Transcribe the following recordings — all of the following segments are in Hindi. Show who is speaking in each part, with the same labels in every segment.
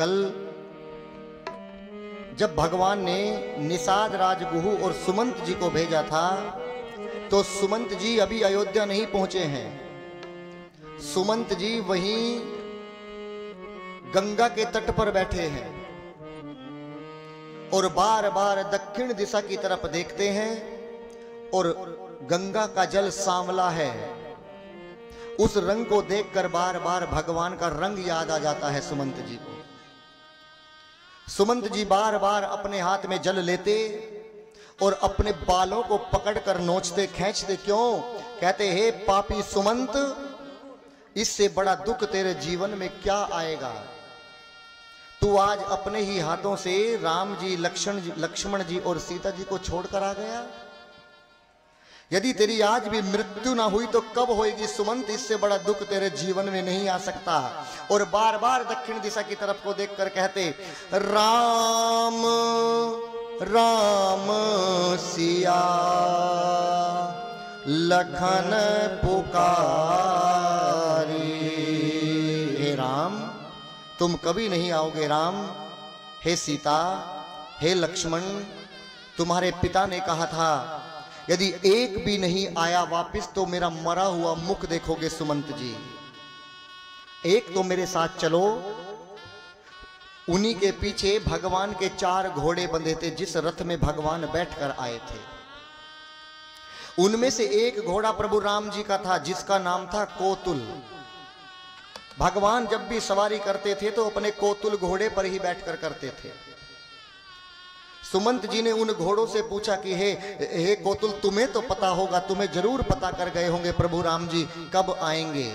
Speaker 1: कल जब भगवान ने निषाद राजगुहु और सुमंत जी को भेजा था तो सुमंत जी अभी अयोध्या नहीं पहुंचे हैं। सुमंत जी वहीं गंगा के तट पर बैठे हैं और बार बार दक्षिण दिशा की तरफ देखते हैं और गंगा का जल सांवला है। उस रंग को देखकर बार बार भगवान का रंग याद आ जाता है सुमंत जी को। सुमंत जी बार बार अपने हाथ में जल लेते और अपने बालों को पकड़कर नोचते खींचते। क्यों? कहते हे पापी सुमंत, इससे बड़ा दुख तेरे जीवन में क्या आएगा। तू आज अपने ही हाथों से राम जी, लक्ष्मण जी और सीता जी को छोड़कर आ गया। यदि तेरी आज भी मृत्यु ना हुई तो कब होएगी सुमंत, इससे बड़ा दुख तेरे जीवन में नहीं आ सकता। और बार बार दक्षिण दिशा की तरफ को देखकर कहते राम राम सिया लखन पुकारी। हे राम, तुम कभी नहीं आओगे। राम, हे सीता, हे लक्ष्मण, तुम्हारे पिता ने कहा था यदि एक भी नहीं आया वापस तो मेरा मरा हुआ मुख देखोगे सुमंत जी। एक तो मेरे साथ चलो। उन्हीं के पीछे भगवान के 4 घोड़े बंधे थे जिस रथ में भगवान बैठकर आए थे। उनमें से एक घोड़ा प्रभु राम जी का था जिसका नाम था कोतुल। भगवान जब भी सवारी करते थे तो अपने कोतुल घोड़े पर ही बैठकर करते थे। सुमंत जी ने उन घोड़ों से पूछा कि हे कोतुल, तुम्हें तो पता होगा, तुम्हें जरूर पता कर गए होंगे प्रभु राम जी कब आएंगे।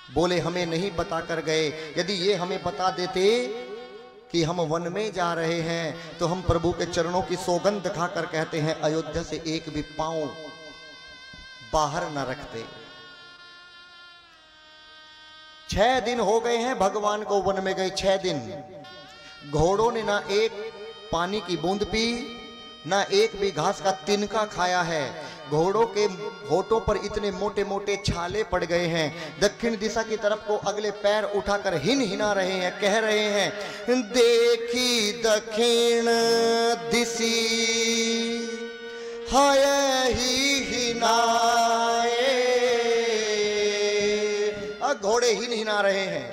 Speaker 1: बोले हमें नहीं बता कर गए। यदि ये हमें बता देते कि हम वन में जा रहे हैं तो हम प्रभु के चरणों की सौगंध खाकर कहते हैं अयोध्या से एक भी पांव बाहर न रखते। 6 दिन हो गए हैं भगवान को वन में गए। 6 दिन घोड़ों ने ना एक पानी की बूंद पी, ना एक भी घास का तिनका खाया है। घोड़ों के होठों पर इतने मोटे मोटे छाले पड़ गए हैं। दक्षिण दिशा की तरफ को अगले पैर उठाकर हिन हिना रहे हैं, कह रहे हैं देखी दक्षिण दिशी हाय ही हिनाए। घोड़े हिन हिना रहे हैं।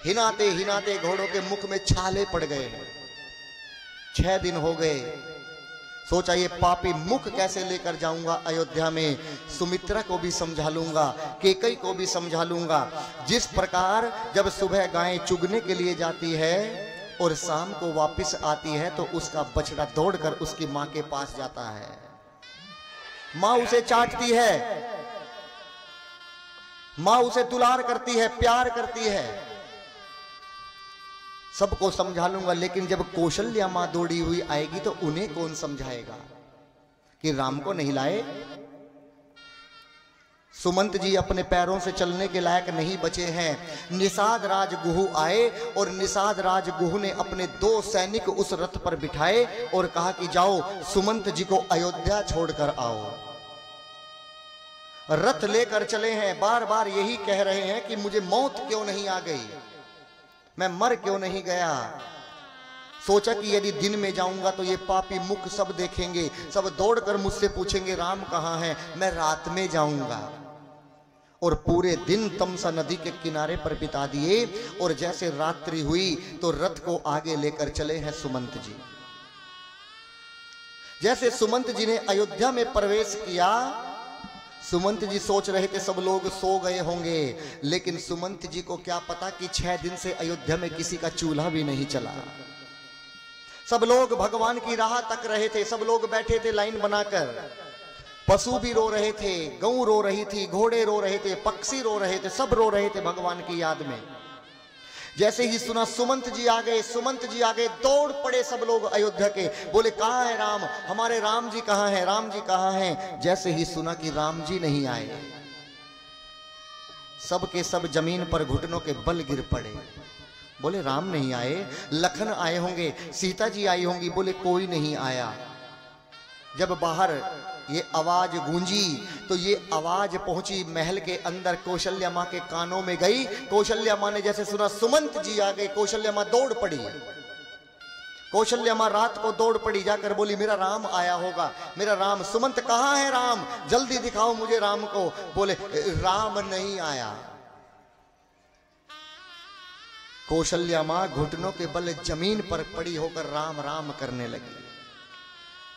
Speaker 1: हिनाते हिनाते घोड़ों के मुख में छाले पड़ गए हैं। 6 दिन हो गए। सोचा ये पापी मुख कैसे लेकर जाऊंगा अयोध्या में। सुमित्रा को भी समझा लूंगा, केकई को भी समझा लूंगा। जिस प्रकार जब सुबह गायें चुगने के लिए जाती है और शाम को वापस आती है तो उसका बछड़ा दौड़कर उसकी मां के पास जाता है। मां उसे चाटती है, मां उसे दुलार करती है, प्यार करती है। सबको समझा लूंगा, लेकिन जब कौशल्या मां दौड़ी हुई आएगी तो उन्हें कौन समझाएगा कि राम को नहीं लाए। सुमंत जी अपने पैरों से चलने के लायक नहीं बचे हैं। निषाद राजगुहु आए और निषाद राजगुहु ने अपने 2 सैनिक उस रथ पर बिठाए और कहा कि जाओ सुमंत जी को अयोध्या छोड़कर आओ। रथ लेकर चले हैं। बार बार यही कह रहे हैं कि मुझे मौत क्यों नहीं आ गई, मैं मर क्यों नहीं गया। सोचा कि यदि दिन में जाऊंगा तो ये पापी मुख सब देखेंगे, सब दौड़कर मुझसे पूछेंगे राम कहां है। मैं रात में जाऊंगा। और पूरे दिन तमसा नदी के किनारे पर बिता दिए और जैसे रात्रि हुई तो रथ को आगे लेकर चले हैं सुमंत जी। जैसे सुमंत जी ने अयोध्या में प्रवेश किया, सुमंत जी सोच रहे थे सब लोग सो गए होंगे, लेकिन सुमंत जी को क्या पता कि 6 दिन से अयोध्या में किसी का चूल्हा भी नहीं चला। सब लोग भगवान की राह तक रहे थे। सब लोग बैठे थे लाइन बनाकर। पशु भी रो रहे थे, गऊ रो रही थी, घोड़े रो रहे थे, पक्षी रो रहे थे, सब रो रहे थे भगवान की याद में। जैसे ही सुना सुमंत जी आ गए, सुमंत जी आ गए, दौड़ पड़े सब लोग अयोध्या के। बोले कहाँ है राम, हमारे राम जी कहाँ हैं, राम जी कहाँ हैं। जैसे ही सुना कि राम जी नहीं आए, सब के सब जमीन पर घुटनों के बल गिर पड़े। बोले राम नहीं आए, लखन आए होंगे, सीता जी आई होंगी। बोले कोई नहीं आया। जब बाहर ये आवाज गूंजी तो ये आवाज पहुंची महल के अंदर, कौशल्या माँ के कानों में गई। कौशल्या माँ ने जैसे सुना सुमंत जी आ गए, कौशल्या माँ दौड़ पड़ी। कौशल्या माँ रात को दौड़ पड़ी, जाकर बोली मेरा राम आया होगा, मेरा राम। सुमंत कहाँ है राम, जल्दी दिखाओ मुझे राम को। बोले राम नहीं आया। कौशल्या माँ घुटनों के बल जमीन पर पड़ी होकर राम राम करने लगी।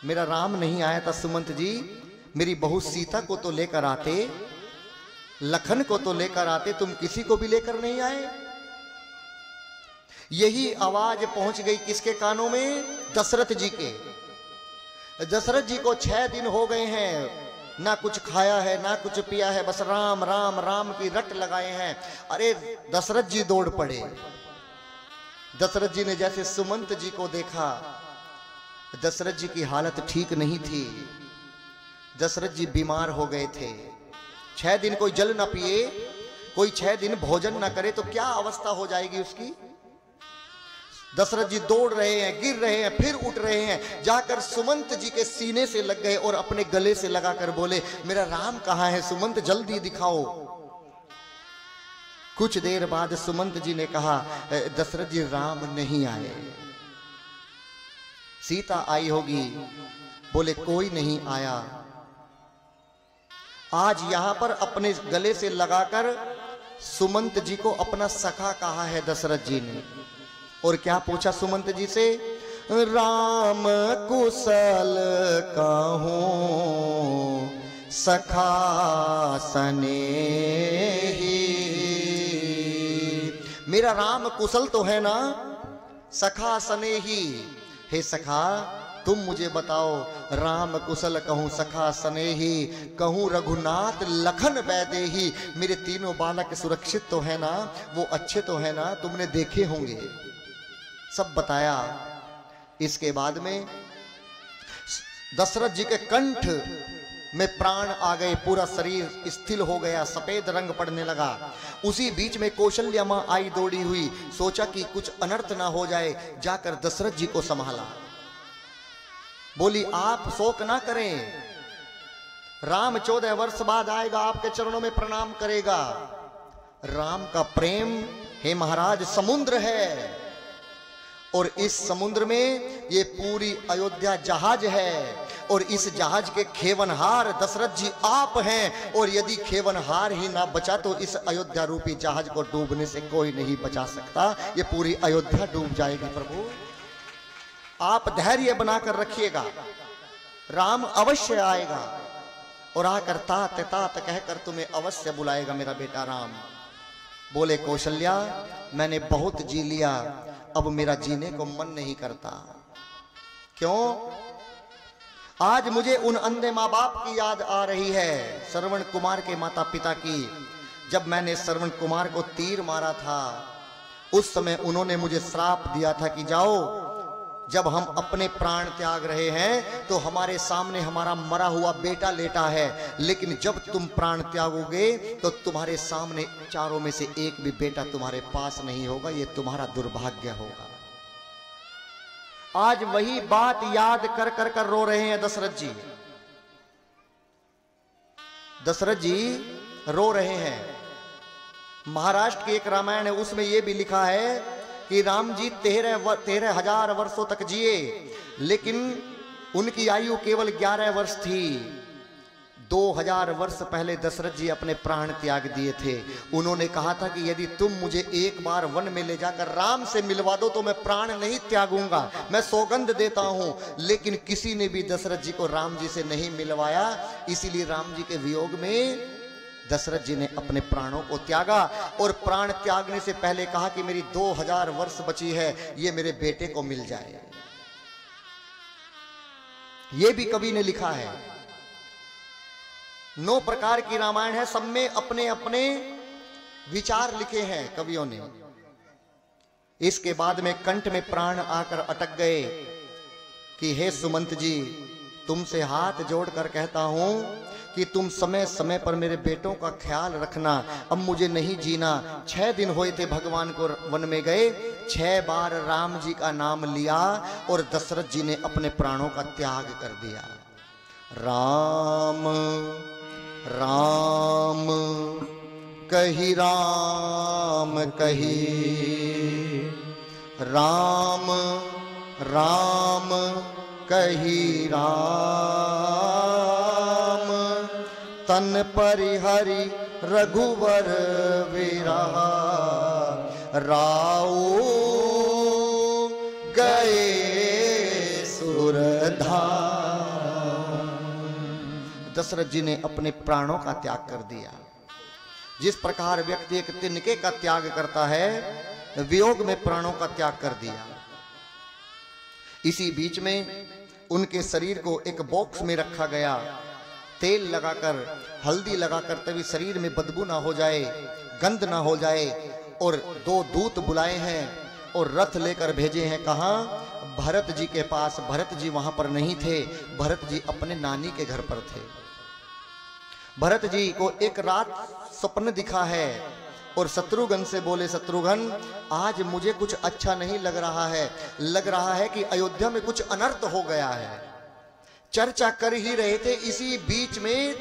Speaker 1: मेरा राम नहीं आया था सुमंत जी, मेरी बहू सीता को तो लेकर आते, लखन को तो लेकर आते, तुम किसी को भी लेकर नहीं आए। यही आवाज पहुंच गई किसके कानों में, दशरथ जी के। दशरथ जी को 6 दिन हो गए हैं, ना कुछ खाया है ना कुछ पिया है, बस राम राम राम की रट लगाए हैं। अरे दशरथ जी दौड़ पड़े। दशरथ जी ने जैसे सुमंत जी को देखा, दशरथ जी की हालत ठीक नहीं थी। दशरथ जी बीमार हो गए थे। 6 दिन कोई जल ना पिए, कोई 6 दिन भोजन ना करे तो क्या अवस्था हो जाएगी उसकी। दशरथ जी दौड़ रहे हैं, गिर रहे हैं, फिर उठ रहे हैं, जाकर सुमंत जी के सीने से लग गए और अपने गले से लगाकर बोले मेरा राम कहाँ है सुमंत, जल्दी दिखाओ। कुछ देर बाद सुमंत जी ने कहा दशरथ जी राम नहीं आए, सीता आई होगी। बोले कोई नहीं आया। आज यहां पर अपने गले से लगाकर सुमंत जी को अपना सखा कहा है दशरथ जी ने। और क्या पूछा सुमंत जी से, राम कुशल कहूं सखा सनेही। मेरा राम कुशल तो है ना, सखा सनेही। हे सखा तुम मुझे बताओ, राम कुशल कहूं सखा सनेही, कहूं रघुनाथ लखन वैदेही। मेरे तीनों बालक सुरक्षित तो है ना, वो अच्छे तो है ना, तुमने देखे होंगे। सब बताया। इसके बाद में दशरथ जी के कंठ में प्राण आ गए, पूरा शरीर स्थिर हो गया, सफेद रंग पड़ने लगा। उसी बीच में कौशल्या मां आई दौड़ी हुई, सोचा कि कुछ अनर्थ ना हो जाए, जाकर दशरथ जी को संभाला। बोली आप शोक ना करें, राम 14 वर्ष बाद आएगा, आपके चरणों में प्रणाम करेगा। राम का प्रेम हे महाराज समुद्र है, और इस समुद्र में ये पूरी अयोध्या जहाज है, और इस जहाज के खेवनहार दशरथ जी आप हैं। और यदि खेवनहार ही ना बचा तो इस अयोध्या रूपी जहाज को डूबने से कोई नहीं बचा सकता, ये पूरी अयोध्या डूब जाएगी। प्रभु आप धैर्य बनाकर रखिएगा, राम अवश्य आएगा और आकर तात तात कहकर तुम्हें अवश्य बुलाएगा मेरा बेटा राम। बोले कौशल्या मैंने बहुत जी लिया, अब मेरा जीने को मन नहीं करता। क्यों? आज मुझे उन अंधे माँ बाप की याद आ रही है, श्रवण कुमार के माता पिता की। जब मैंने श्रवण कुमार को तीर मारा था, उस समय उन्होंने मुझे श्राप दिया था कि जाओ, जब हम अपने प्राण त्याग रहे हैं तो हमारे सामने हमारा मरा हुआ बेटा लेटा है, लेकिन जब तुम प्राण त्यागोगे तो तुम्हारे सामने चारों में से एक भी बेटा तुम्हारे पास नहीं होगा, ये तुम्हारा दुर्भाग्य होगा। आज वही बात याद कर कर कर रो रहे हैं दशरथ जी। दशरथ जी रो रहे हैं। महाराष्ट्र की एक रामायण है, उसमें यह भी लिखा है कि राम जी 13,000 वर्षों तक जिए, लेकिन उनकी आयु केवल 11 वर्ष थी। 2000 वर्ष पहले दशरथ जी अपने प्राण त्याग दिए थे। उन्होंने कहा था कि यदि तुम मुझे एक बार वन में ले जाकर राम से मिलवा दो तो मैं प्राण नहीं त्यागूंगा, मैं सौगंध देता हूं। लेकिन किसी ने भी दशरथ जी को राम जी से नहीं मिलवाया, इसीलिए राम जी के वियोग में दशरथ जी ने अपने प्राणों को त्यागा। और प्राण त्यागने से पहले कहा कि मेरी 2000 वर्ष बची है, ये मेरे बेटे को मिल जाए। ये भी कवि ने लिखा है। 9 प्रकार की रामायण है, सब में अपने अपने विचार लिखे हैं कवियों ने। इसके बाद में कंठ में प्राण आकर अटक गए कि हे सुमंत जी, तुमसे हाथ जोड़कर कहता हूं कि तुम समय समय पर मेरे बेटों का ख्याल रखना। अब मुझे नहीं जीना। 6 दिन हुए थे भगवान को वन में गए, 6 बार राम जी का नाम लिया और दशरथ जी ने अपने प्राणों का त्याग कर दिया। राम राम कही राम कही, राम राम कही राम, तन परिहरि रघुवर विरहा, राऊ गए सुरधाम। दशरथ जी ने अपने प्राणों का त्याग कर दिया। जिस प्रकार व्यक्ति एक तिनके का त्याग करता है, वियोग में प्राणों का त्याग कर दिया। इसी बीच में उनके शरीर को एक बॉक्स में रखा गया, तेल लगाकर, हल्दी लगाकर, तभी शरीर में बदबू ना हो जाए, गंध ना हो जाए। और 2 दूत बुलाए हैं और रथ लेकर भेजे हैं। कहां? भरत जी के पास। भरत जी वहां पर नहीं थे, भरत जी अपने नानी के घर पर थे। भरत जी को एक रात स्वप्न दिखा है और शत्रुघ्न से बोले, शत्रुघ्न आज मुझे कुछ अच्छा नहीं लग रहा है, लग रहा है कि अयोध्या में कुछ अनर्थ हो गया है। चर्चा कर ही रहे थे, इसी बीच में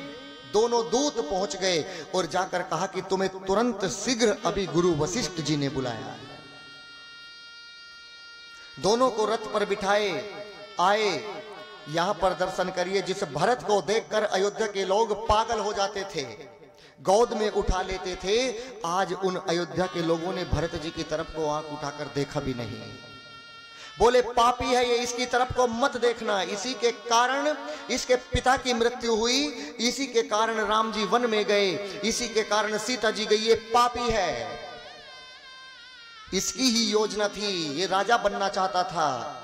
Speaker 1: दोनों दूत पहुंच गए और जाकर कहा कि तुम्हें तुरंत शीघ्र अभी गुरु वशिष्ठ जी ने बुलाया है। दोनों को रथ पर बिठाए, आए, यहां पर दर्शन करिए। जिस भरत को देखकर अयोध्या के लोग पागल हो जाते थे, गोद में उठा लेते थे, आज उन अयोध्या के लोगों ने भरत जी की तरफ को आंख उठाकर देखा भी नहीं। बोले पापी है ये, इसकी तरफ को मत देखना। इसी के कारण इसके पिता की मृत्यु हुई, इसी के कारण राम जी वन में गए, इसी के कारण सीता जी गई। ये पापी है, इसकी ही योजना थी, ये राजा बनना चाहता था।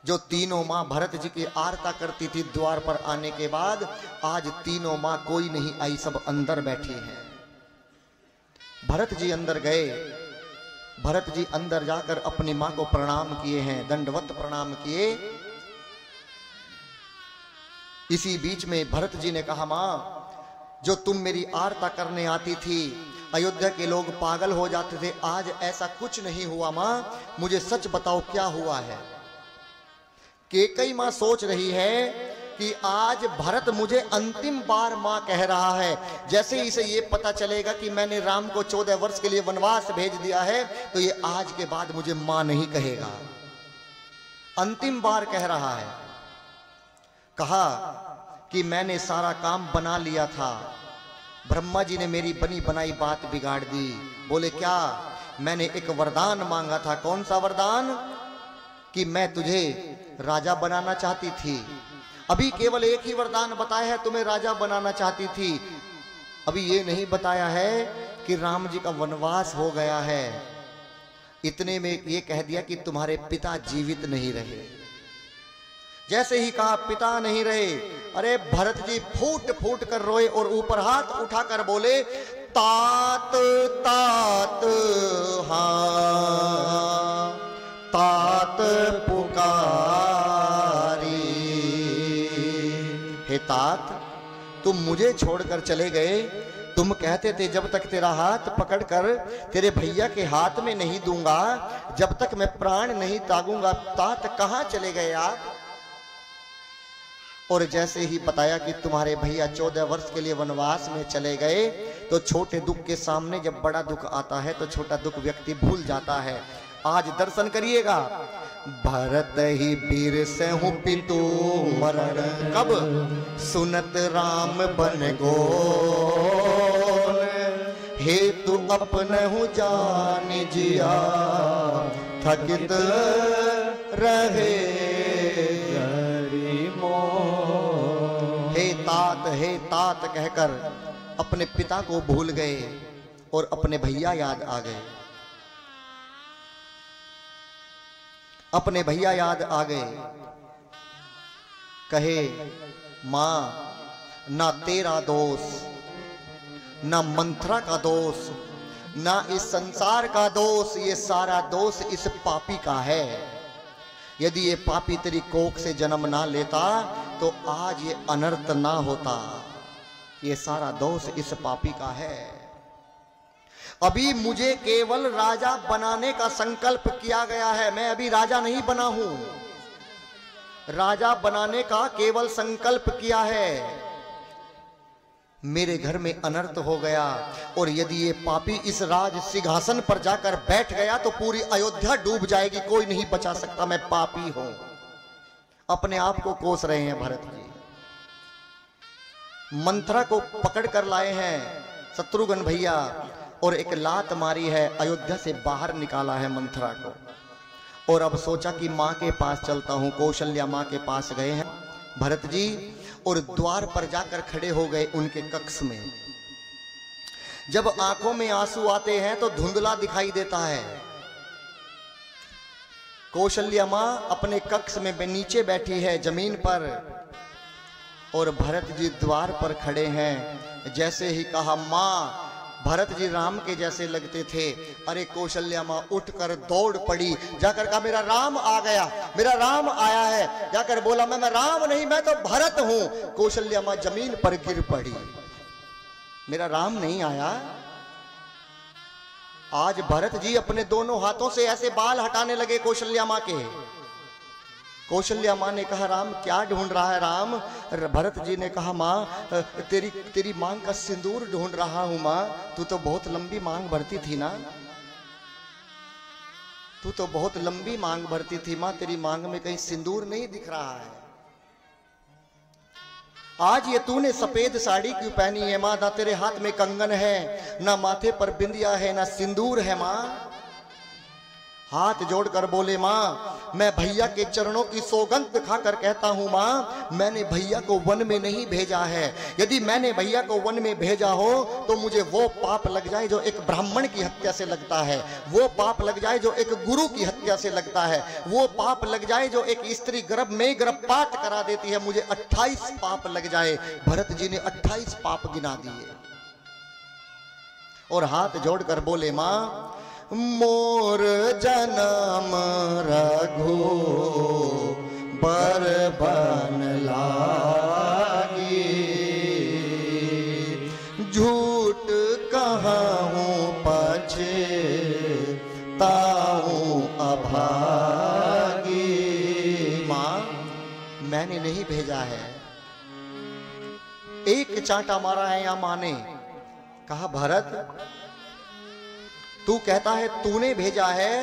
Speaker 1: जो तीनों माँ भरत जी की आरता करती थी द्वार पर आने के बाद, आज तीनों माँ कोई नहीं आई, सब अंदर बैठी हैं। भरत जी अंदर गए, भरत जी अंदर जाकर अपनी मां को प्रणाम किए हैं, दंडवत प्रणाम किए। इसी बीच में भरत जी ने कहा, मां जो तुम मेरी आरता करने आती थी, अयोध्या के लोग पागल हो जाते थे, आज ऐसा कुछ नहीं हुआ। मां मुझे सच बताओ क्या हुआ है। केकई मां सोच रही है कि आज भरत मुझे अंतिम बार मां कह रहा है। जैसे ही इसे ये पता चलेगा कि मैंने राम को 14 वर्ष के लिए वनवास भेज दिया है, तो ये आज के बाद मुझे मां नहीं कहेगा, अंतिम बार कह रहा है। कहा कि मैंने सारा काम बना लिया था, ब्रह्मा जी ने मेरी बनी बनाई बात बिगाड़ दी। बोले क्या? मैंने एक वरदान मांगा था। कौन सा वरदान? कि मैं तुझे राजा बनाना चाहती थी। अभी केवल एक ही वरदान बताया है, तुम्हें राजा बनाना चाहती थी। अभी ये नहीं बताया है कि राम जी का वनवास हो गया है। इतने में ये कह दिया कि तुम्हारे पिता जीवित नहीं रहे। जैसे ही कहा पिता नहीं रहे, अरे भरत जी फूट फूट कर रोए और ऊपर हाथ उठाकर बोले, तात तात हाँ तात पुकारी। हे तात, तुम मुझे छोड़कर चले गए। तुम कहते थे जब तक तेरा हाथ पकड़कर तेरे भैया के हाथ में नहीं दूंगा, जब तक मैं प्राण नहीं त्यागूंगा। तात कहां चले गए आप? और जैसे ही बताया कि तुम्हारे भैया 14 वर्ष के लिए वनवास में चले गए, तो छोटे दुख के सामने जब बड़ा दुख आता है तो छोटा दुख व्यक्ति भूल जाता है। आज दर्शन करिएगा, भरत ही वीर से हूँ पितु मरण, कब सुनत राम बन गोन, हेतु अपने हूँ जान जिया, थकित रहे हे तात कहकर अपने पिता को भूल गए और अपने भैया याद आ गए। अपने भैया याद आ गए। कहे मां, ना तेरा दोष, ना मंथरा का दोष, ना इस संसार का दोष, ये सारा दोष इस पापी का है। यदि ये पापी तेरी कोख से जन्म ना लेता तो आज ये अनर्थ ना होता। ये सारा दोष इस पापी का है। अभी मुझे केवल राजा बनाने का संकल्प किया गया है, मैं अभी राजा नहीं बना हूं। राजा बनाने का केवल संकल्प किया है, मेरे घर में अनर्थ हो गया और यदि ये पापी इस राज सिंहासन पर जाकर बैठ गया तो पूरी अयोध्या डूब जाएगी, कोई नहीं बचा सकता, मैं पापी हूं। अपने आप को कोस रहे हैं भरत जी। मंथरा को पकड़ कर लाए हैं शत्रुघ्न भैया और एक लात मारी है, अयोध्या से बाहर निकाला है मंथरा को। और अब सोचा कि मां के पास चलता हूं। कौशल्या मां के पास गए हैं भरत जी और द्वार पर जाकर खड़े हो गए उनके कक्ष में। जब आंखों में आंसू आते हैं तो धुंधला दिखाई देता है। कौशल्या मां अपने कक्ष में नीचे बैठी है जमीन पर और भरत जी द्वार पर खड़े हैं। जैसे ही कहा मां, भरत जी राम के जैसे लगते थे। अरे कौशल्या मां उठकर दौड़ पड़ी, जाकर कहा मेरा राम आ गया, मेरा राम आया है। जाकर बोला मैं राम नहीं, मैं तो भरत हूं। कौशल्या मां जमीन पर गिर पड़ी, मेरा राम नहीं आया। आज भरत जी अपने दोनों हाथों से ऐसे बाल हटाने लगे कौशल्या मां के। कौशल्या मां ने कहा राम क्या ढूंढ रहा है राम? भरत जी ने कहा मां तेरी मांग का सिंदूर ढूंढ रहा हूं मां। तू तो बहुत लंबी मांग भरती थी ना, तू तो बहुत लंबी मांग भरती थी मां, तेरी मांग में कहीं सिंदूर नहीं दिख रहा है। आज ये तूने सफेद साड़ी क्यों पहनी है मां? ना तेरे हाथ में कंगन है, ना माथे पर बिंदिया है, ना सिंदूर है मां। हाथ जोड़कर बोले मां मैं भैया के चरणों की सौगंध खाकर कहता हूं मां, मैंने भैया को वन में नहीं भेजा है। यदि मैंने भैया को वन में भेजा हो तो मुझे वो पाप लग जाए जो एक ब्राह्मण की हत्या से लगता है, वो पाप लग जाए जो एक गुरु की हत्या से लगता है, वो पाप लग जाए जो एक स्त्री गर्भ में गर्भपात करा देती है। मुझे 28 पाप लग जाए। भरत जी ने 28 पाप गिना दिए और हाथ जोड़कर बोले मां मोर जन्म रघु बर बन लागी, झूठ कहूं पछे ताऊं अभागी। मां मैंने नहीं भेजा है। एक चांटा मारा है या मां ने कहा भरत तू कहता है तूने भेजा है,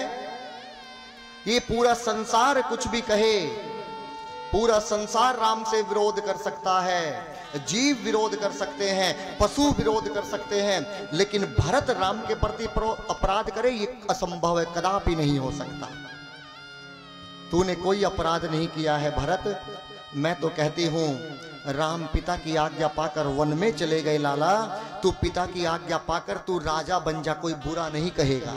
Speaker 1: ये पूरा संसार कुछ भी कहे, पूरा संसार राम से विरोध कर सकता है, जीव विरोध कर सकते हैं, पशु विरोध कर सकते हैं, लेकिन भरत राम के प्रति अपराध करे ये असंभव है, कदापि नहीं हो सकता। तूने कोई अपराध नहीं किया है भरत। मैं तो कहती हूं राम पिता की आज्ञा पाकर वन में चले गए लाला, तू पिता की आज्ञा पाकर तू राजा बन जा, कोई बुरा नहीं कहेगा,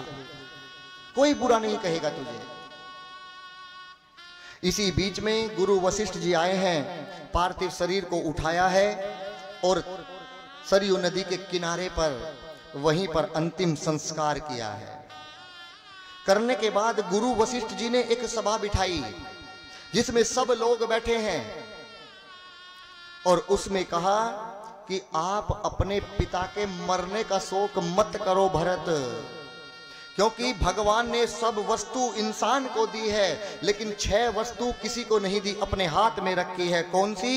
Speaker 1: कोई बुरा नहीं कहेगा तुझे। इसी बीच में गुरु वशिष्ठ जी आए हैं, पार्थिव शरीर को उठाया है और सरयू नदी के किनारे पर वहीं पर अंतिम संस्कार किया है। करने के बाद गुरु वशिष्ठ जी ने एक सभा बिठाई जिसमें सब लोग बैठे हैं और उसमें कहा कि आप अपने पिता के मरने का शोक मत करो भरत, क्योंकि भगवान ने सब वस्तु इंसान को दी है लेकिन 6 वस्तु किसी को नहीं दी, अपने हाथ में रखी है। कौन सी?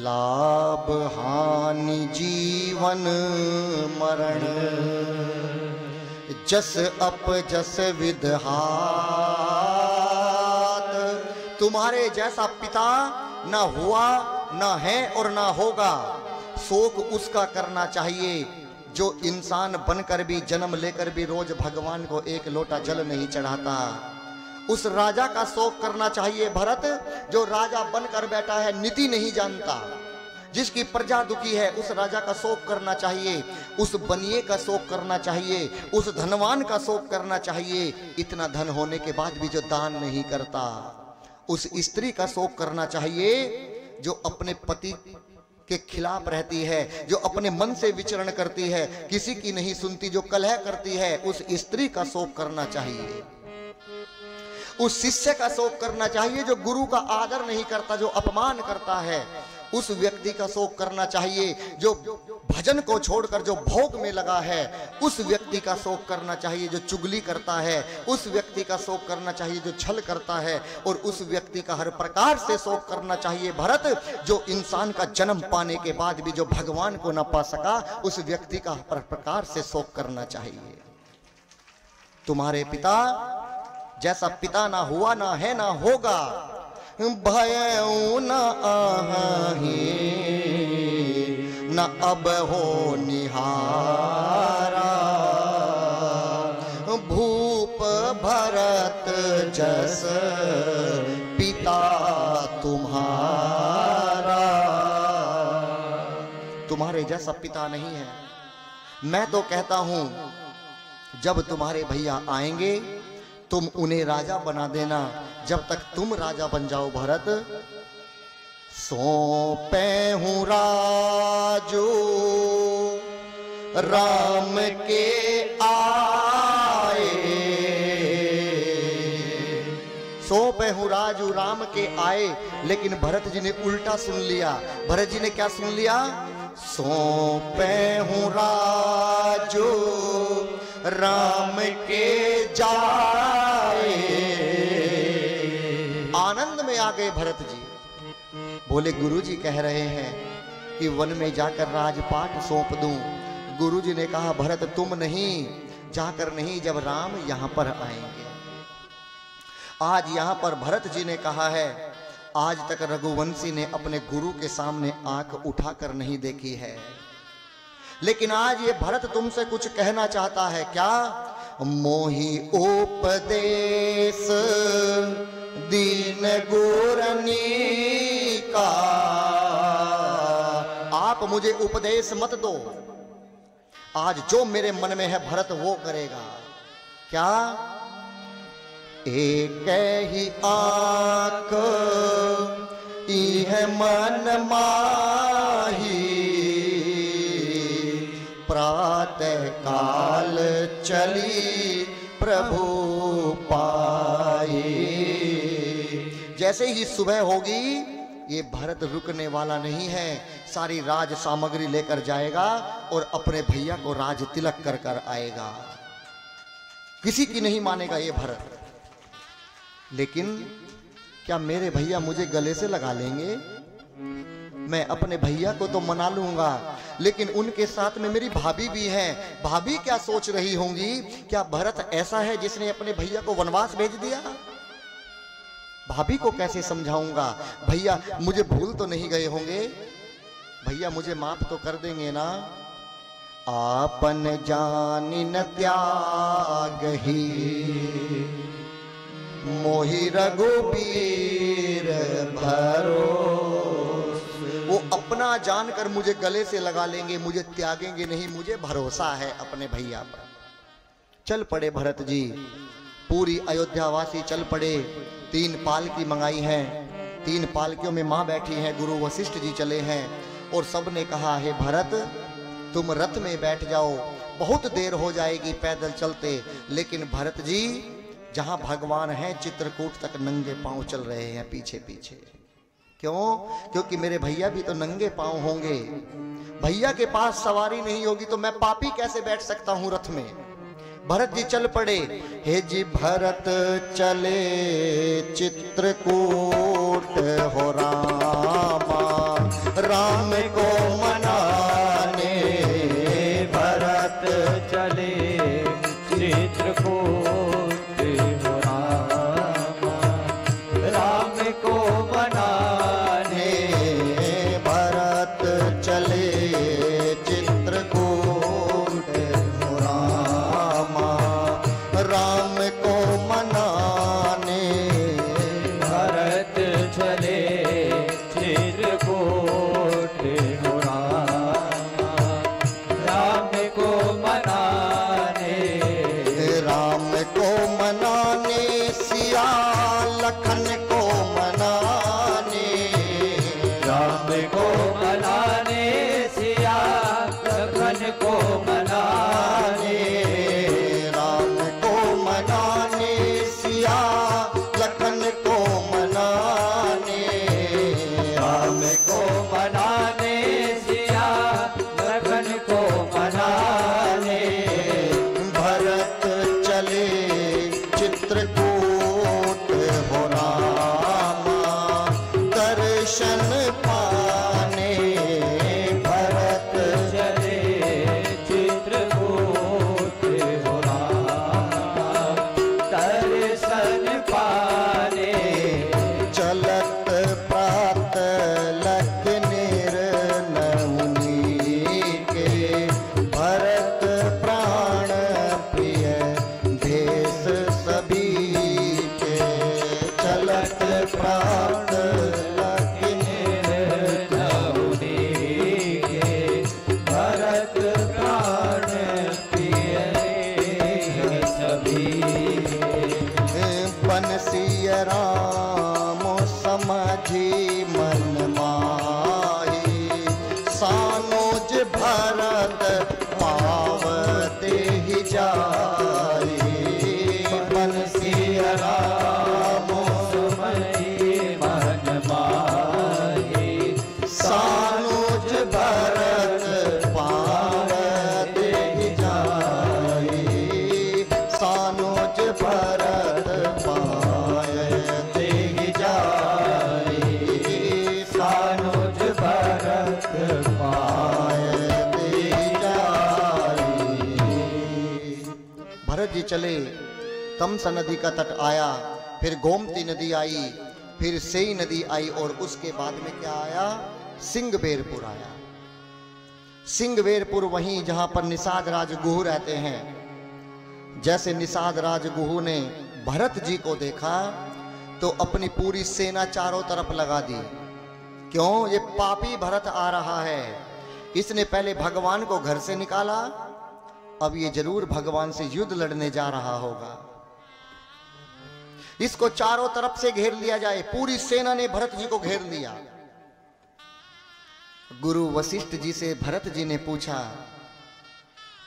Speaker 1: लाभ हानि जीवन मरण, जस अप जस विधात। तुम्हारे जैसा पिता ना हुआ, ना है और ना होगा। शोक उसका करना चाहिए जो इंसान बनकर भी, जन्म लेकर भी रोज भगवान को एक लोटा जल नहीं चढ़ाता। उस राजा का शोक करना चाहिए भरत जो राजा बनकर बैठा है, नीति नहीं जानता, जिसकी प्रजा दुखी है, उस राजा का शोक करना चाहिए, उस बनिए का शोक करना चाहिए, उस धनवान का शोक करना चाहिए, इतना धन होने के बाद भी जो दान नहीं करता। उस स्त्री का शोक करना चाहिए जो अपने पति के खिलाफ रहती है, जो अपने मन से विचरण करती है, किसी की नहीं सुनती, जो कलह करती है, उस स्त्री का शोक करना चाहिए। उस शिष्य का शोक करना चाहिए जो गुरु का आदर नहीं करता, जो अपमान करता है। उस व्यक्ति का शोक करना चाहिए जो भजन को छोड़कर जो भोग में लगा है, उस व्यक्ति का शोक करना चाहिए जो चुगली करता है, उस व्यक्ति का शोक करना चाहिए जो छल करता है, और उस व्यक्ति का हर प्रकार से शोक करना चाहिए भरत जो इंसान का जन्म पाने के बाद भी जो भगवान को न पा सका, उस व्यक्ति का हर प्रकार से शोक करना चाहिए। तुम्हारे पिता जैसा पिता ना हुआ, ना है, ना होगा, भयऊ न आही न अब हो निहारा, भूप भरत जस पिता तुम्हारा। तुम्हारे जैसा पिता नहीं है। मैं तो कहता हूं जब तुम्हारे भैया आएंगे तुम उन्हें राजा बना देना, जब तक तुम राजा बन जाओ भरत। सौंपे हूं राजू राम के आए, सौंपे हूं राजू राम के आए, लेकिन भरत जी ने उल्टा सुन लिया। भरत जी ने क्या सुन लिया? सौंपे हूं राजू राम के जाए। आनंद में आ गए भरत जी। बोले गुरु जी कह रहे हैं कि वन में जाकर राजपाट सौंप दूं। गुरु जी ने कहा भरत तुम नहीं, जाकर नहीं, जब राम यहां पर आएंगे। आज यहां पर भरत जी ने कहा है, आज तक रघुवंशी ने अपने गुरु के सामने आंख उठाकर नहीं देखी है, लेकिन आज ये भरत तुमसे कुछ कहना चाहता है। क्या? मोहि उपदेश दीन गुरनी का, आप मुझे उपदेश मत दो। आज जो मेरे मन में है भरत वो करेगा। क्या? एक ही आंख है मन माही, प्रातः काल चली प्रभु पाई। जैसे ही सुबह होगी ये भरत रुकने वाला नहीं है, सारी राज सामग्री लेकर जाएगा और अपने भैया को राज तिलक कर कर आएगा। किसी की नहीं मानेगा ये भरत। लेकिन क्या मेरे भैया मुझे गले से लगा लेंगे? मैं अपने भैया को तो मना लूंगा, लेकिन उनके साथ में मेरी भाभी भी है। भाभी क्या सोच रही होंगी? क्या भरत ऐसा है जिसने अपने भैया को वनवास भेज दिया? भाभी को कैसे समझाऊंगा? भैया मुझे भूल तो नहीं गए होंगे? भैया मुझे माफ तो कर देंगे ना? आपन जानि न त्याग ही, मोहि रघुबीर भरोस। वो अपना जानकर मुझे गले से लगा लेंगे, मुझे त्यागेंगे नहीं, मुझे भरोसा है अपने भैया पर। चल पड़े भरत जी, पूरी अयोध्यावासी चल पड़े। 3 पालकी मंगाई हैं, 3 पालकियों में मां बैठी हैं, गुरु वशिष्ठ जी चले हैं और सब ने कहा है भरत तुम रथ में बैठ जाओ, बहुत देर हो जाएगी पैदल चलते। लेकिन भरत जी जहां भगवान है चित्रकूट तक नंगे पांव चल रहे हैं पीछे पीछे। क्यों? क्योंकि मेरे भैया भी तो नंगे पांव होंगे। भैया के पास सवारी नहीं होगी तो मैं पापी कैसे बैठ सकता हूं रथ में? भरत जी चल पड़े। हे जी भरत चले चित्रकूट हो रामा, राम को मनाने।
Speaker 2: भरत चले चित्रकूट हो रामा, राम को मनाने।
Speaker 1: भरत चले चित्रकूट हो रामा, राम को मनाने।
Speaker 2: भरत चले
Speaker 1: चित्रकूट हो रामा, दर्शन पाने भरत
Speaker 2: चले चित्रकूट हो रामा, दर्शन पाने
Speaker 1: चलत प्रात लख निर्नमुनि के, भरत प्राण प्रिय देश सभी के। चलत प्रात लख
Speaker 2: निर्नमुनि के, भरत प्राण प्रिय सभी के।
Speaker 1: बंसीय राम समझी मन माही, सानुज भरत पावते ही जाई। बंसीय राम
Speaker 2: समझी मन माही,
Speaker 1: सानुज भरत पावते ही जाई। सानुज भरत पावते ही जाई।
Speaker 2: सानुज भरत
Speaker 1: पावते ही जाई। भरत जी चले, तमसा नदी का तट आया, फिर गोमती नदी आई, फिर सेई नदी आई, और उसके बाद में क्या आया? सिंगबेरपुर आया। सिंगबेरपुर वहीं जहां पर निषाद राज गुहू रहते हैं। जैसे निषाद राज गुहू ने भरत जी को देखा तो अपनी पूरी सेना चारों तरफ लगा दी। क्यों? ये पापी भरत आ रहा है, इसने पहले भगवान को घर से निकाला, अब ये जरूर भगवान से युद्ध लड़ने जा रहा होगा। इसको चारों तरफ से घेर लिया जाए। पूरी सेना ने भरत जी को घेर लिया। गुरु वशिष्ठ जी से भरत जी ने पूछा,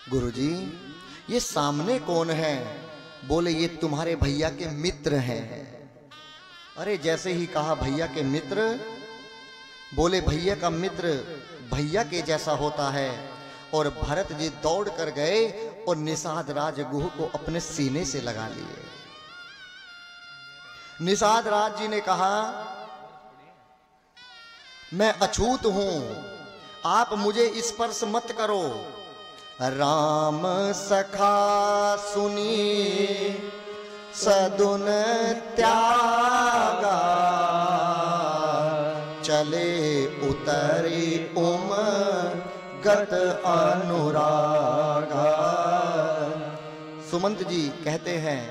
Speaker 1: गुरु जी ये सामने कौन है? बोले ये तुम्हारे भैया के मित्र हैं। अरे जैसे ही कहा भैया के मित्र, बोले भैया का मित्र भैया के जैसा होता है। और भरत जी दौड़ कर गए और निषाद राज गुहू को अपने सीने से लगा लिए। निषाद राज जी ने कहा, मैं अछूत हूं, आप मुझे स्पर्श मत करो। राम सखा सुनी सदुन त्यागा, चले उतरी गत अनुरागा। सुमंत जी कहते हैं,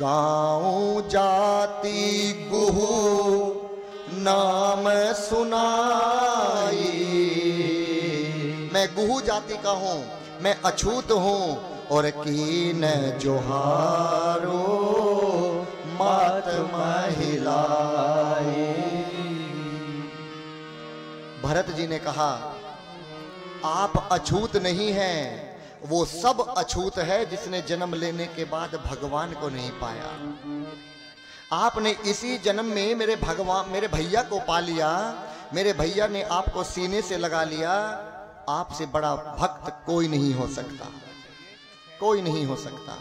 Speaker 1: गाँव जाति गुहू नाम सुनाई। मैं गुहू जाति का हूं, मैं अछूत हूं, और कीन जोहारो मात महिलाई। भरत जी ने कहा, आप अछूत नहीं हैं, वो सब अछूत है जिसने जन्म लेने के बाद भगवान को नहीं पाया। आपने इसी जन्म में मेरे भैया को पा लिया, मेरे भैया ने आपको सीने से लगा लिया। आपसे बड़ा भक्त कोई नहीं हो सकता, कोई नहीं हो सकता।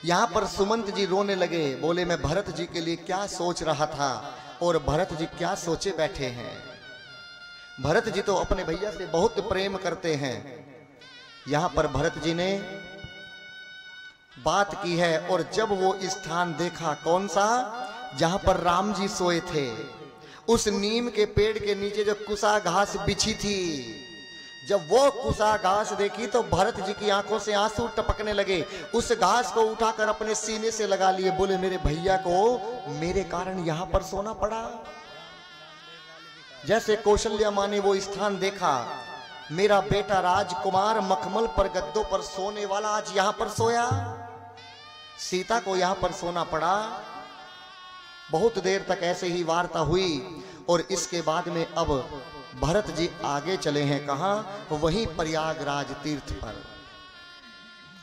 Speaker 1: यहां पर सुमंत जी रोने लगे, बोले मैं भरत जी के लिए क्या सोच रहा था और भरत जी क्या सोचे बैठे हैं। भरत जी तो अपने भैया से बहुत प्रेम करते हैं। यहां पर भरत जी ने बात की है, और जब वो स्थान देखा, कौन सा? जहां पर राम जी सोए थे, उस नीम के पेड़ के नीचे जो कुसा घास बिछी थी, जब वो कुसा घास देखी तो भरत जी की आंखों से आंसू टपकने लगे। उस घास को उठाकर अपने सीने से लगा लिए, बोले मेरे भैया को मेरे कारण यहां पर सोना पड़ा। जैसे कौशल्या माँ ने वो स्थान देखा, मेरा बेटा राजकुमार मखमल पर गद्दों पर सोने वाला आज यहां पर सोया। सीता को यहां पर सोना पड़ा। बहुत देर तक ऐसे ही वार्ता हुई, और इसके बाद में अब भरत जी आगे चले हैं। कहां? वहीं प्रयागराज तीर्थ पर,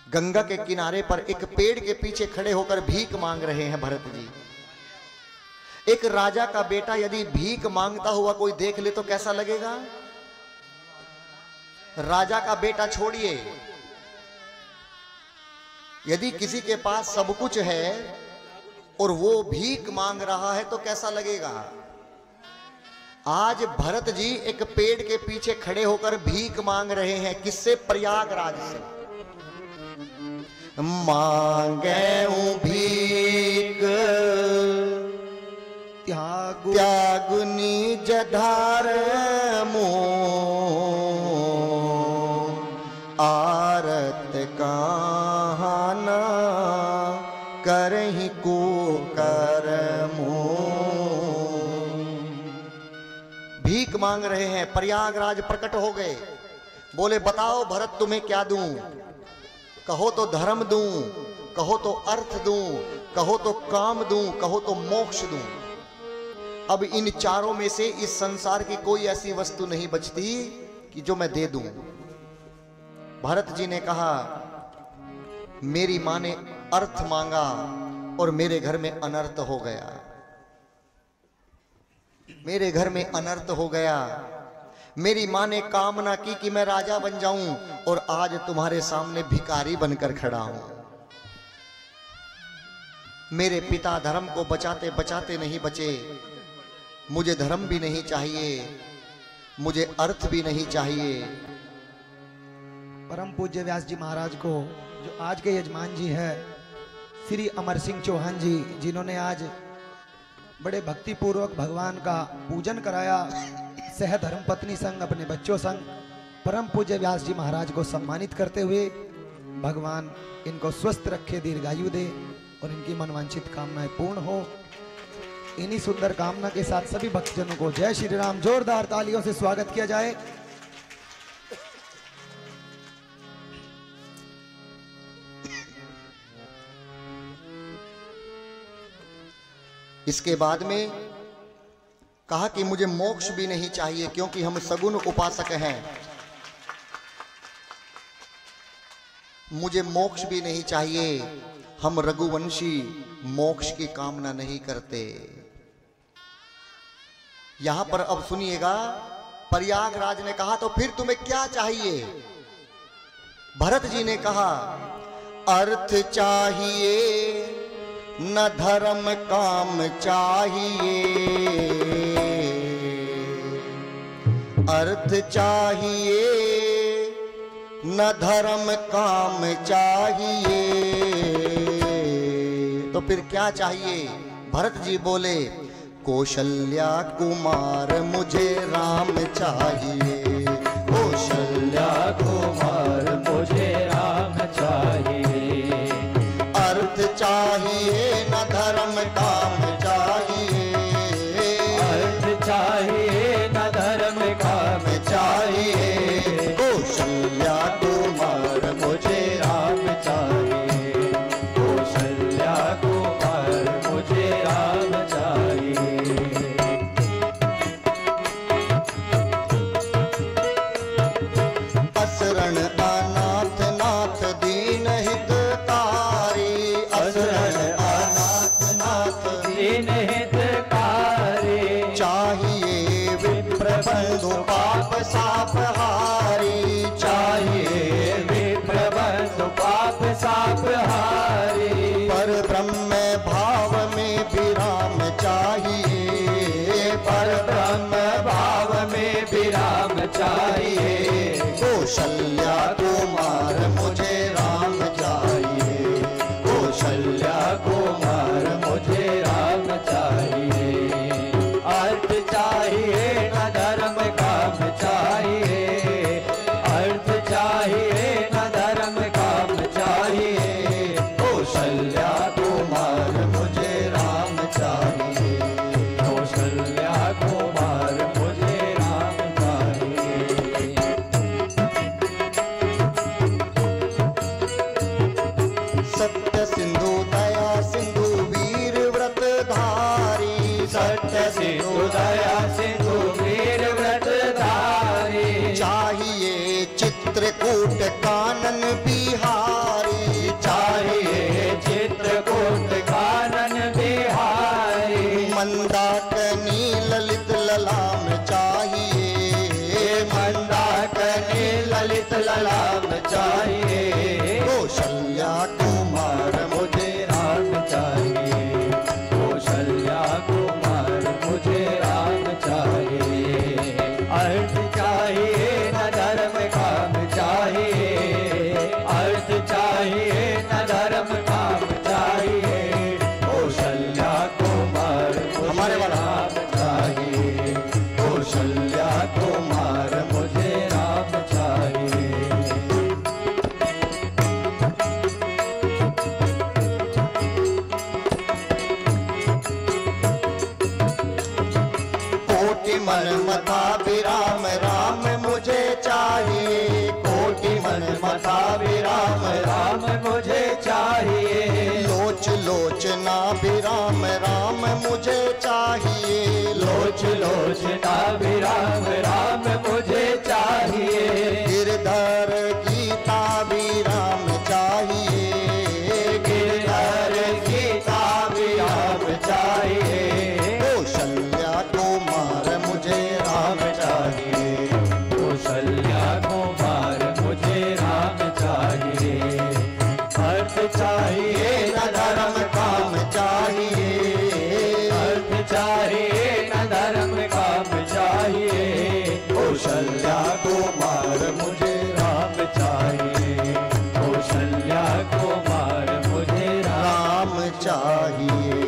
Speaker 1: गंगा के किनारे पर एक पेड़ के पीछे खड़े होकर भीख मांग रहे हैं भरत जी। एक राजा का बेटा यदि भीख मांगता हुआ कोई देख ले तो कैसा लगेगा? राजा का बेटा छोड़िए, यदि किसी के पास सब कुछ है और वो भीख मांग रहा है तो कैसा लगेगा? आज भरत जी एक पेड़ के पीछे खड़े होकर भीख मांग रहे हैं। किससे? प्रयागराज से। मांगे भीख त्यागु निज धर्मो आरत कहाना करहि को करमो। भीख मांग रहे हैं। प्रयागराज प्रकट हो गए। बोले बताओ भरत तुम्हें क्या दूं? कहो तो धर्म दूं, कहो तो अर्थ दूं, कहो तो काम दूं, कहो तो मोक्ष दूं। अब इन चारों में से इस संसार की कोई ऐसी वस्तु नहीं बचती कि जो मैं दे दूं। भरत जी ने कहा मेरी मां ने अर्थ मांगा और मेरे घर में अनर्थ हो गया। मेरे घर में अनर्थ हो गया। मेरी मां ने कामना की कि मैं राजा बन जाऊं और आज तुम्हारे सामने भिखारी बनकर खड़ा हूं। मेरे पिता धर्म को बचाते बचाते नहीं बचे। मुझे धर्म भी नहीं चाहिए, मुझे अर्थ भी नहीं चाहिए।
Speaker 3: परम पूज्य व्यास जी महाराज को, जो आज के यजमान जी हैं श्री अमर सिंह चौहान जी, जिन्होंने आज बड़े भक्ति पूर्वक भगवान का पूजन कराया, सह धर्म पत्नी संग अपने बच्चों संग, परम पूज्य व्यास जी महाराज को सम्मानित करते हुए भगवान इनको स्वस्थ रखे, दीर्घायु दे और इनकी मनवांछित कामनाएं पूर्ण हो। इन्हीं सुंदर कामना के साथ सभी भक्तजनों को जय श्री राम जोरदार तालियों से स्वागत किया जाए।
Speaker 1: इसके बाद में कहा कि मुझे मोक्ष भी नहीं चाहिए क्योंकि हम सगुण उपासक हैं। मुझे मोक्ष भी नहीं चाहिए, हम रघुवंशी मोक्ष की कामना नहीं करते। यहां पर अब सुनिएगा, प्रयागराज ने कहा तो फिर तुम्हें क्या चाहिए? भरत जी ने कहा अर्थ चाहिए न धर्म काम चाहिए, अर्थ चाहिए न धर्म काम चाहिए। तो फिर क्या चाहिए? भरत जी बोले कौशल्या कुमार मुझे राम चाहिए,
Speaker 2: कौशल्या कुमार मुझे राम चाहिए।
Speaker 1: अर्थ चाहिए न धर्म काम चाहिए,
Speaker 2: अर्थ चाहिए न धर्म काम चाहिए।
Speaker 1: कौशल्या
Speaker 2: कुमार मुझे राम चाहिए, कौशल्या कुमार मुझे राम चाहिए।
Speaker 1: असरण अनाथ नाथ दीन हितकारी, असरण अनाथ नाथ
Speaker 2: दीन हितकारी।
Speaker 1: चाहिए विप्र बंधु पाप साप हारी,
Speaker 2: चाहिए विप्र बंधु पाप साप हारी।
Speaker 1: पर ब्रह्म भाव में विराम चाहिए,
Speaker 2: पर ब्रह्म भाव में विराम चाहिए।
Speaker 1: कौशल्या कुमार मुझे राम चाहिए,
Speaker 2: कौशल्या कुमार मुझे राम चाहिए। अर्थ चाहिए न धर्म काम चाहिए, अर्थ चाहिए न धर्म काम चाहिए। कौशल्या कुमार मुझे राम चाहिए, कौशल्या कुमार मुझे राम चाहिए।
Speaker 1: सत्य सिंधु दया सिंधु वीर व्रत धारी,
Speaker 2: सत्य सिंधु दया सिंधु वीर व्रत धारी।
Speaker 1: चाहिए चित्रकूट कानन बिहारी,
Speaker 2: चाहिए चित्रकूट कानन बिहारी।
Speaker 1: मंदाकिनी ललित ललाम चाहिए,
Speaker 2: मंदाकिनी ललित ललाम चाहिए।
Speaker 1: कौशल्या कुमार
Speaker 2: भी राम राम मुझे चाहिए।
Speaker 1: लोच लोचना भी राम राम मुझे चाहिए।
Speaker 2: लोच लोचना भी राम राम मुझे चाहिए।
Speaker 1: गिरधर गीता भी राम चाहिए।
Speaker 2: गिरधर गीता भी राम चाहिए।
Speaker 1: कौशल्या कुमार मुझे
Speaker 2: राम चाहिए। कौशल्या कुमार मुझे राम चाहिए। अर्थ चाहिए न धर्म
Speaker 1: काम चाहिए।
Speaker 2: अर्थ चाहिए न धर्म काम चाहिए। कौशल्या कुमार मुझे राम चाहिए। कौशल्या कुमार मुझे
Speaker 1: राम चाहिए।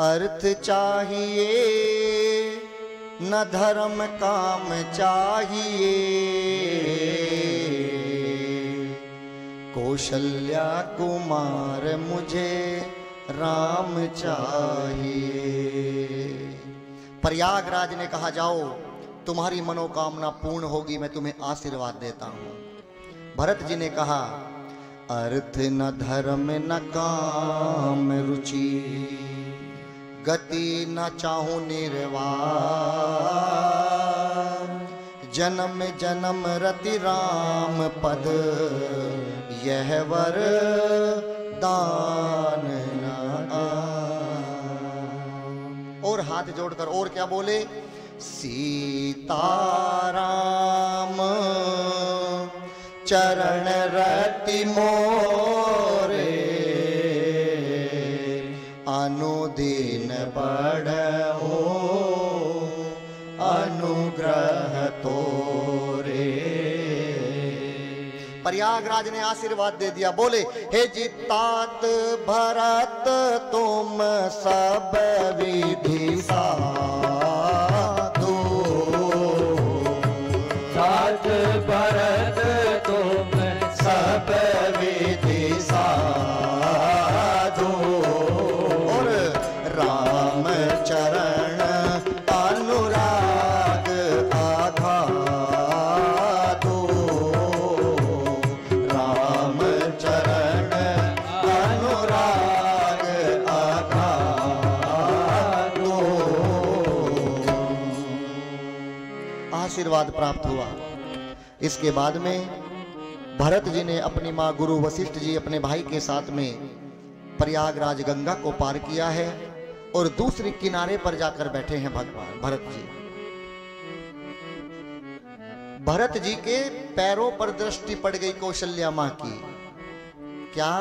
Speaker 1: अर्थ चाहिए न धर्म काम चाहिए। कौशल्या कुमार मुझे राम चाहिए। प्रयागराज ने कहा जाओ तुम्हारी मनोकामना पूर्ण होगी, मैं तुम्हें आशीर्वाद देता हूं। भरत जी ने कहा अर्थ न धर्म न काम रुचि, गति न चाहूं निर्वाण। जन्म जन्म रति राम पद, यह वर दान न और हाथ जोड़कर और क्या बोले? सीताराम चरण रति मोरे, अनुदीन बढ़ो अनुग्रह तोरे। प्रयागराज ने आशीर्वाद दे दिया, बोले हे जितात भरत तुम सब विधि साधु।
Speaker 2: तात भरत तुम सब विधि साधु।
Speaker 1: और राम चरण अनुराग आघातो। राम चरण अनुराग आघातो। आशीर्वाद प्राप्त हुआ। इसके बाद में भरत जी ने अपनी मां गुरु वशिष्ठ जी अपने भाई के साथ में प्रयागराज गंगा को पार किया है और दूसरी किनारे पर जाकर बैठे हैं भगवान भरत जी। भरत जी के पैरों पर दृष्टि पड़ गई कौशल्या मां की। क्या?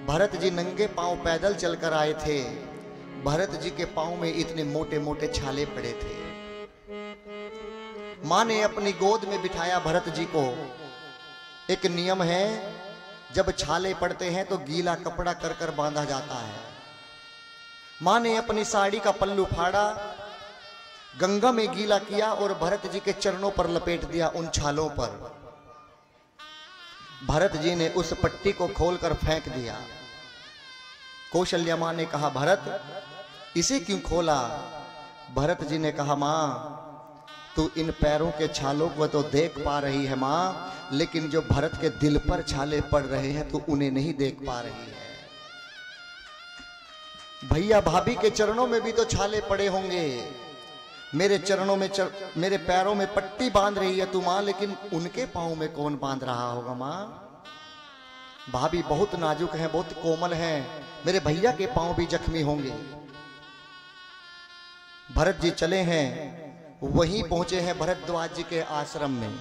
Speaker 1: भरत जी नंगे पांव पैदल चलकर आए थे। भरत जी के पांव में इतने मोटे मोटे छाले पड़े थे। मां ने अपनी गोद में बिठाया भरत जी को। एक नियम है, जब छाले पड़ते हैं तो गीला कपड़ा कर कर बांधा जाता है। मां ने अपनी साड़ी का पल्लू फाड़ा, गंगा में गीला किया और भरत जी के चरणों पर लपेट दिया उन छालों पर। भरत जी ने उस पट्टी को खोलकर फेंक दिया। कौशल्या मां ने कहा भरत इसे क्यों खोला? भरत जी ने कहा मां तू इन पैरों के छालों को तो देख पा रही है मां, लेकिन जो भरत के दिल पर छाले पड़ रहे हैं तू उन्हें नहीं देख पा रही है। भैया भाभी के चरणों में भी तो छाले पड़े होंगे। मेरे चरणों में मेरे पैरों में पट्टी बांध रही है तू मां, लेकिन उनके पांव में कौन बांध रहा होगा मां? भाभी बहुत नाजुक हैं, बहुत कोमल हैं, मेरे भैया के पांव भी जख्मी होंगे। भरत जी चले हैं, वहीं पहुंचे हैं भरद्वाज जी के आश्रम में।